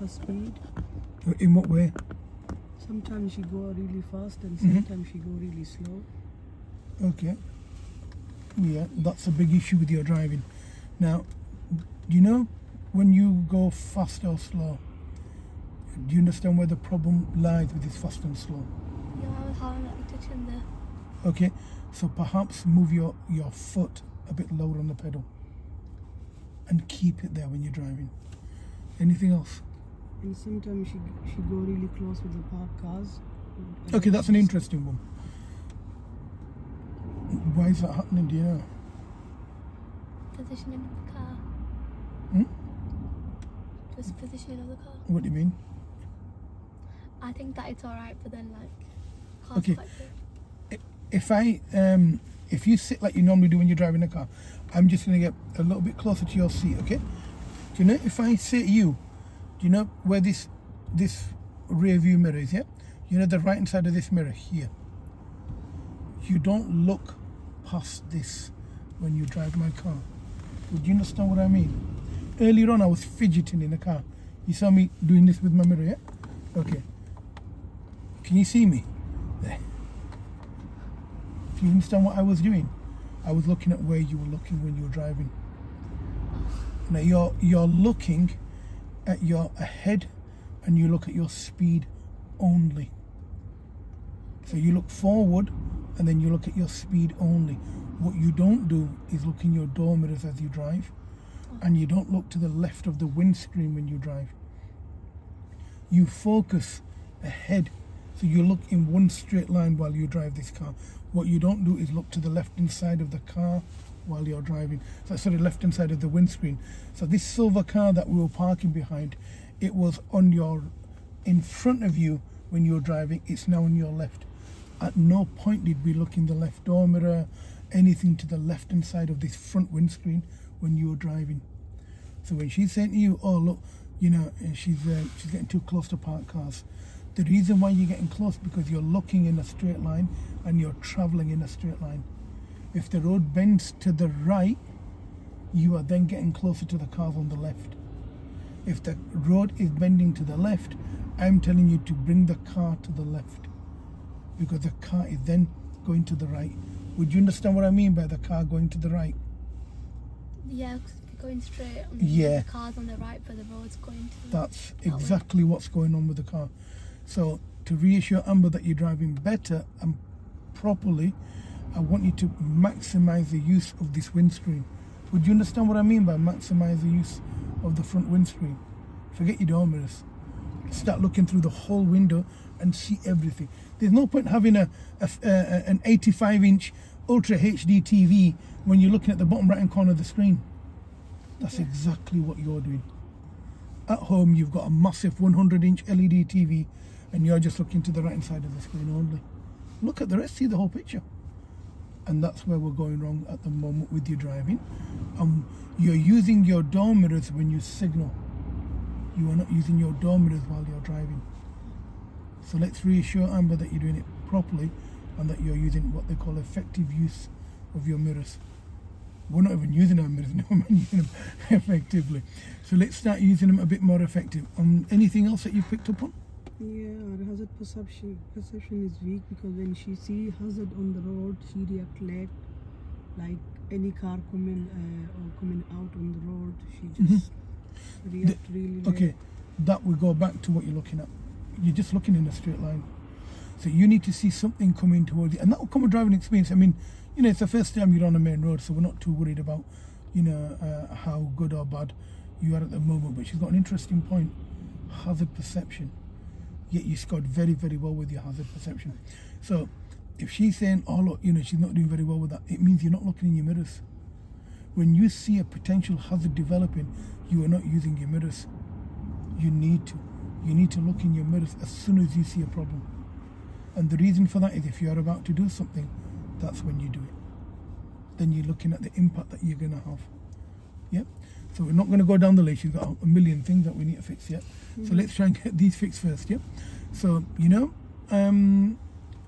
her speed. In what way? Sometimes she go really fast and sometimes she go really slow. Okay. Yeah, that's a big issue with your driving. Now, do you know when you go fast or slow? Do you understand where the problem lies with this fast and slow? Yeah, I was having like touching the... Okay, so perhaps move your foot a bit lower on the pedal and keep it there when you're driving. Anything else? And sometimes she go really close with the parked cars. Okay, that's an interesting one. Why is that happening, do you know? Positioning of the car. Hmm? Just positioning of the car. What do you mean? I think that it's alright, but then like cars Okay. quite big. If you sit like you normally do when you're driving a car, I'm just going to get a little bit closer to your seat, okay? Do you know, if I say to you, do you know where this rear view mirror is, yeah? You know the right hand side of this mirror here. You don't look past this when you drive my car. Would you understand what I mean? Earlier on I was fidgeting in the car. You saw me doing this with my mirror, yeah? Okay. Can you see me? There. Do you understand what I was doing? I was looking at where you were looking when you were driving. Now you're looking at your ahead and you look at your speed only. So you look forward and then you look at your speed only. What you don't do is look in your door mirrors as you drive, and you don't look to the left of the windscreen when you drive. You focus ahead, so you look in one straight line while you drive this car. What you don't do is look to the left hand side of the car while you're driving. So sorry, left hand side of the windscreen. So this silver car that we were parking behind, it was in front of you when you were driving. It's now on your left. At no point did we look in the left door mirror, anything to the left hand side of this front windscreen when you were driving. So when she's saying to you, oh look, you know, she's getting too close to parked cars. The reason why you're getting close because you're looking in a straight line and you're traveling in a straight line. If the road bends to the right, you are then getting closer to the cars on the left. If the road is bending to the left, I'm telling you to bring the car to the left, because the car is then going to the right. Would you understand what I mean by the car going to the right? Yeah, 'cause if you're going straight on Yeah. the car's on the right, but the road's going to That's that way. exactly what's going on with the car. So to reassure Amber that you're driving better and properly, I want you to maximize the use of this windscreen. Would you understand what I mean by maximize the use of the front windscreen? Forget your door mirrors. Start looking through the whole window and see everything. There's no point having an 85-inch Ultra HD TV when you're looking at the bottom right-hand corner of the screen. That's exactly what you're doing. At home, you've got a massive 100-inch LED TV and you're just looking to the right-hand side of the screen only. Look at the rest, see the whole picture. And that's where we're going wrong at the moment with your driving. You're using your door mirrors when you signal. You are not using your door mirrors while you're driving. So let's reassure Amber that you're doing it properly and that you're using what they call effective use of your mirrors. We're not even using our mirrors now, we're using them effectively. So let's start using them a bit more effective. Anything else that you've picked up on? Yeah, her hazard perception is weak, because when she see hazard on the road, she react late. Like any car coming out on the road, she just react really late. Okay, that will go back to what you're looking at. You're just looking in a straight line. So you need to see something coming towards you, and that will come with driving experience. I mean, you know, it's the first time you're on a main road, so we're not too worried about, you know, how good or bad you are at the moment. But she's got an interesting point: hazard perception. Yet you scored very, very well with your hazard perception. So if she's saying, oh look, you know, she's not doing very well with that, it means you're not looking in your mirrors. When you see a potential hazard developing, you are not using your mirrors. You need to look in your mirrors as soon as you see a problem. And the reason for that is if you're about to do something, that's when you do it. Then you're looking at the impact that you're going to have. Yep. So we're not going to go down the list. You've got a million things that we need to fix yet. So let's try and get these fixed first, yeah? So, you know,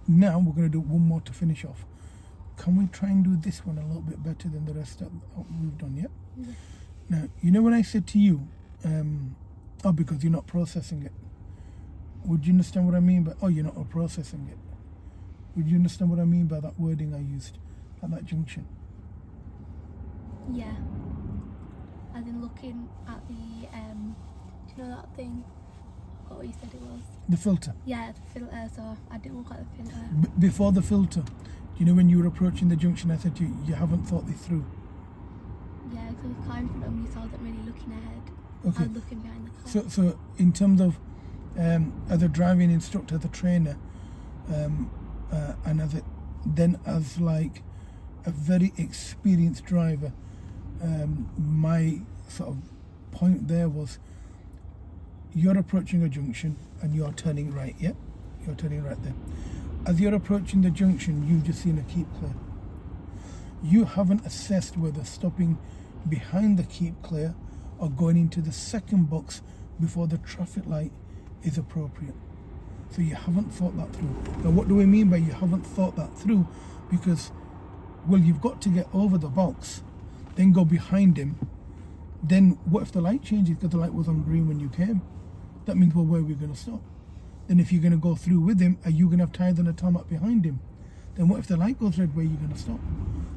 now we're going to do one more to finish off. Can we try and do this one a little bit better than the rest that we've done, yeah? Now, you know when I said to you, Oh, because you're not processing it. Would you understand what I mean by, oh, you're not processing it? Would you understand what I mean by that wording I used at that junction? Yeah. As in looking at the, do you know that thing? What you said it was? The filter. Yeah, the filter. So I didn't look at the filter. Before the filter, do you know when you were approaching the junction, I said to you, you haven't thought this through? Yeah, because the car in front of me, so I wasn't really looking ahead. Okay. I was looking behind the car. So in terms of as a driving instructor, as a trainer, and as like a very experienced driver, my sort of point there was, you're approaching a junction and you're turning right, yeah? You're turning right there. As you're approaching the junction, you've just seen a keep clear. You haven't assessed whether stopping behind the keep clear or going into the second box before the traffic light is appropriate. So you haven't thought that through. Now what do we mean by you haven't thought that through? Because, well, you've got to get over the box, then go behind him. Then what if the light changes because the light was on green when you came? That means, well, where are we going to stop? Then if you're going to go through with him, are you going to have tires on the tarmac behind him? Then what if the light goes red, where are you going to stop?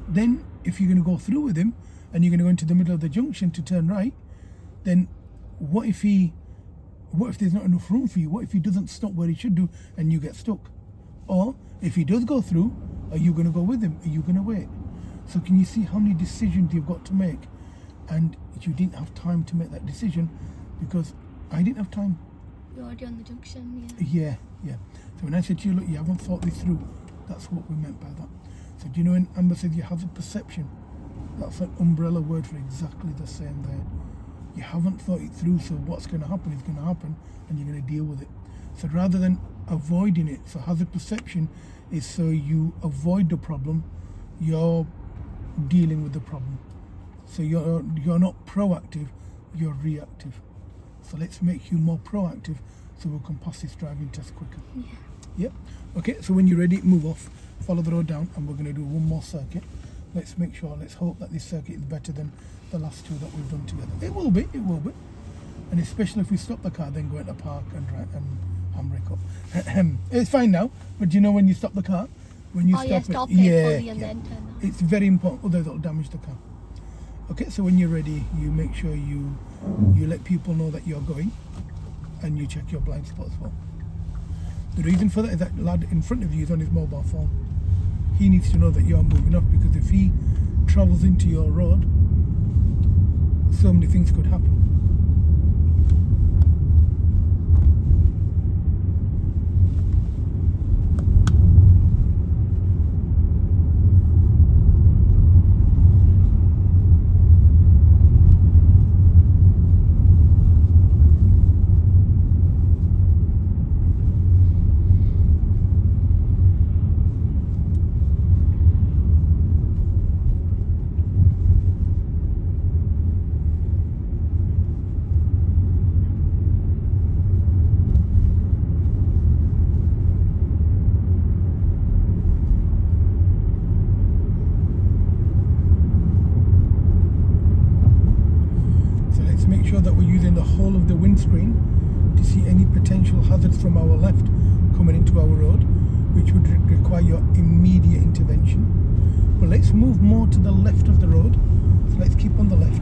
Then if you're going to go through with him and you're going to go into the middle of the junction to turn right, then what if there's not enough room for you? What if he doesn't stop where he should do and you get stuck? Or if he does go through, are you going to go with him? Are you going to wait? So can you see how many decisions you've got to make? And you didn't have time to make that decision because I didn't have time. You're already on the junction, yeah. Yeah. So when I said to you, look, you haven't thought this through, that's what we meant by that. So do you know when Amber says you have a perception? That's an umbrella word for exactly the same there. You haven't thought it through, so what's going to happen is going to happen and you're going to deal with it. So rather than avoiding it, so hazard perception is so you avoid the problem, you're dealing with the problem. So you're not proactive, you're reactive. So let's make you more proactive so we can pass this driving test quicker. Yeah. Yep. Okay, so when you're ready, move off, follow the road down, and we're going to do one more circuit. Let's hope that this circuit is better than the last two that we've done together. It will be. And especially if we stop the car, then go into park and handbrake up. It's fine now, but do you know when you stop the car? When you stop it fully and then turn off. It's very important, otherwise it'll damage the car. Okay, so when you're ready, you make sure you let people know that you're going, and you check your blind spot as well. The reason for that is that lad in front of you is on his mobile phone. He needs to know that you're moving off, because if he travels into your road, so many things could happen. That we're using the whole of the windscreen to see any potential hazards from our left coming into our road, which would require your immediate intervention. But let's move more to the left of the road, so let's keep on the left.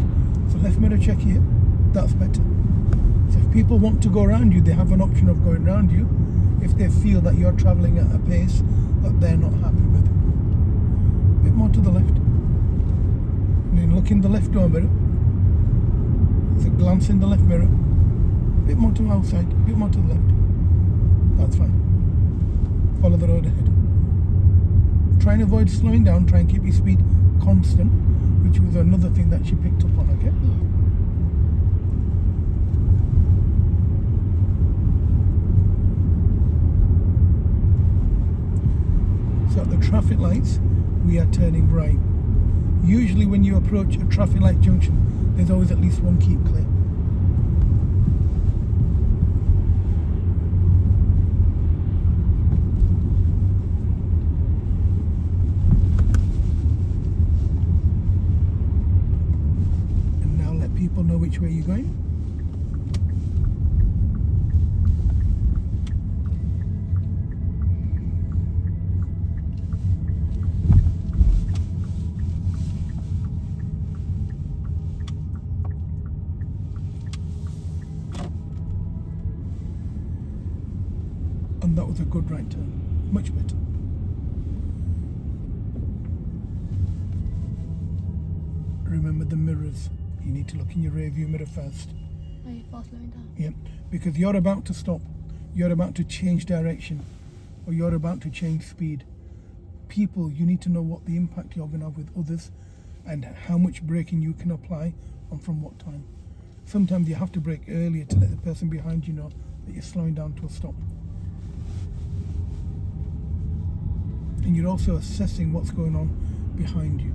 So left mirror check here, that's better. So if people want to go around you, they have an option of going around you if they feel that you're travelling at a pace that they're not happy with. A bit more to the left, and then look in the left door mirror. So glance in the left mirror, a bit more to the outside, a bit more to the left. That's fine. Follow the road ahead. Try and avoid slowing down, try and keep your speed constant, which was another thing that she picked up on, okay? So at the traffic lights, we are turning right. Usually when you approach a traffic light junction, there's always at least one keep clear. And now let people know which way you're going. And that was a good right turn. Much better. Remember the mirrors. You need to look in your rear view mirror first. Are you for slowing down? Yeah, because you're about to stop. You're about to change direction. Or you're about to change speed. People, you need to know what the impact you're going to have with others and how much braking you can apply and from what time. Sometimes you have to brake earlier to let the person behind you know that you're slowing down to a stop. And you're also assessing what's going on behind you.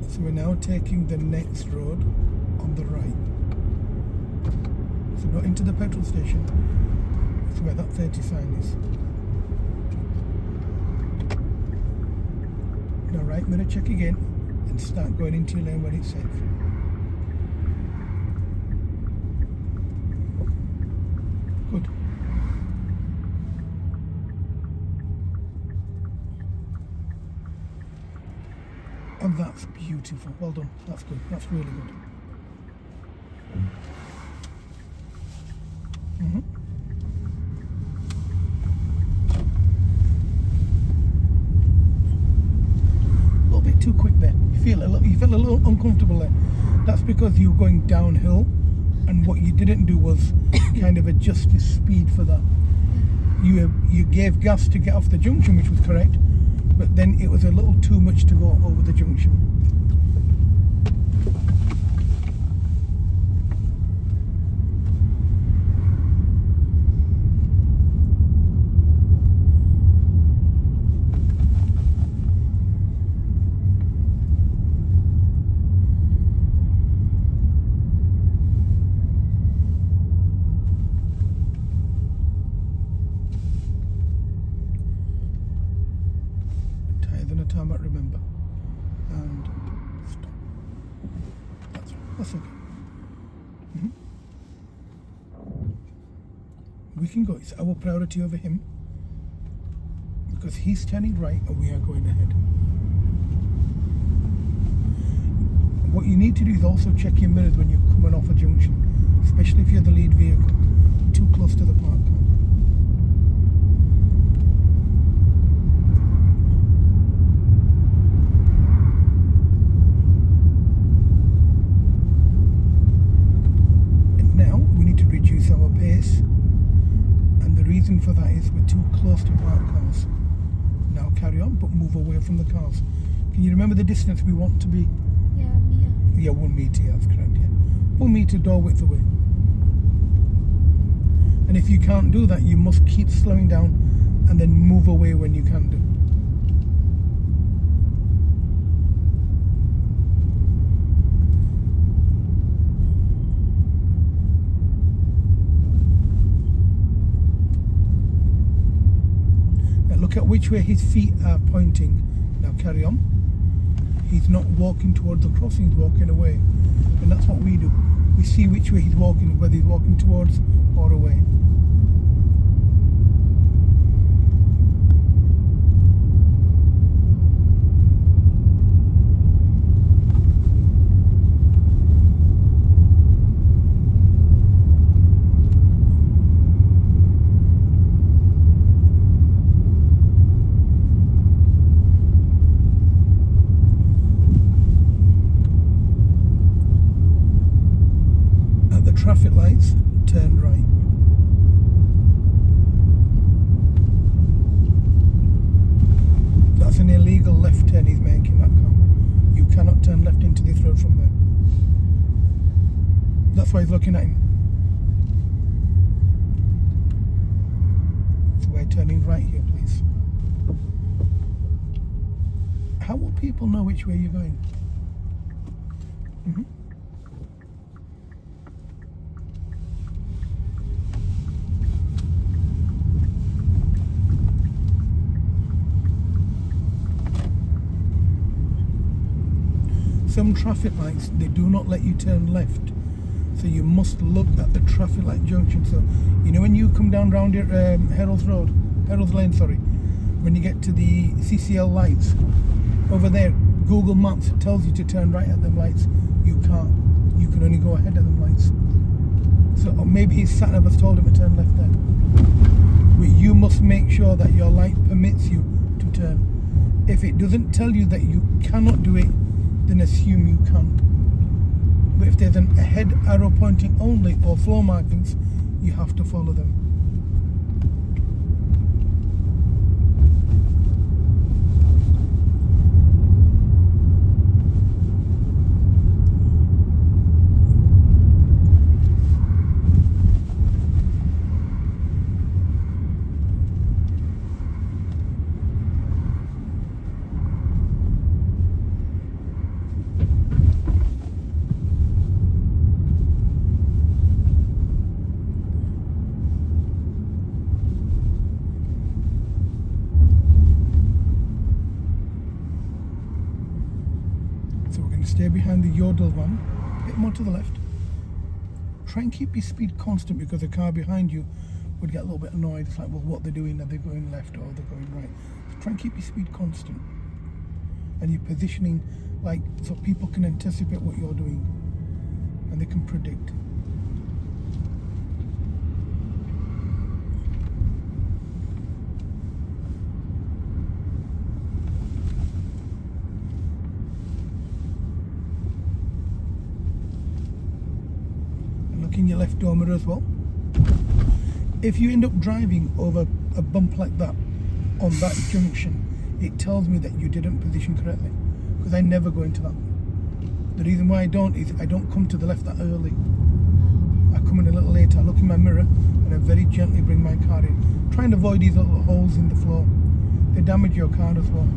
So we're now taking the next road on the right. So not into the petrol station. It's where that 30 sign is. Now right mirror check again and start going into your lane when it's safe. Good. And that's beautiful. Well done. That's good. That's really good. A little bit too quick there. You feel a little uncomfortable there. That's because you were going downhill, and what you didn't do was kind of adjust your speed for that. You gave gas to get off the junction, which was correct. But then it was a little too much to go over the junction. Tarmac, remember, and stop. That's okay. We can go. It's our priority over him because he's turning right and we are going ahead. What you need to do is also check your mirrors when you're coming off a junction, especially if you're the lead vehicle, too close to the park car. For that is we're too close to parked cars. Now carry on, but move away from the cars. Can you remember the distance we want to be? Yeah, meter. Yeah, 1 metre, yeah, that's correct, yeah. 1 metre door width away. And if you can't do that, you must keep slowing down and then move away when you can do. Look at which way his feet are pointing. Now carry on. He's not walking towards the crossing, he's walking away. And that's what we do. We see which way he's walking, whether he's walking towards or away. Traffic lights, turn right. That's an illegal left turn he's making, that car. You cannot turn left into this road from there. That's why he's looking at him. So we're turning right here, please. How will people know which way you're going? Some traffic lights, they do not let you turn left, so you must look at the traffic light junction. So you know when you come down round your Herald's Lane, sorry, when you get to the CCL lights over there, Google Maps tells you to turn right at them lights. You can't. You can only go ahead of them lights. So or maybe his sat nav has told him to turn left there. But you must make sure that your light permits you to turn. If it doesn't tell you that you cannot do it, then assume you can. But if there's an ahead arrow pointing only or floor markings, you have to follow them. Stay behind the Yodel van, a bit more to the left. Try and keep your speed constant because the car behind you would get a little bit annoyed. It's like, well, what they're doing, are they going left or are they going right? So try and keep your speed constant. And your positioning, like, so people can anticipate what you're doing and they can predict. In your left door mirror as well. If you end up driving over a bump like that on that junction, it tells me that you didn't position correctly, because I never go into that. The reason why I don't is I don't come to the left that early. I come in a little later, I look in my mirror and I very gently bring my car in. Try and avoid these little holes in the floor. They damage your car as well.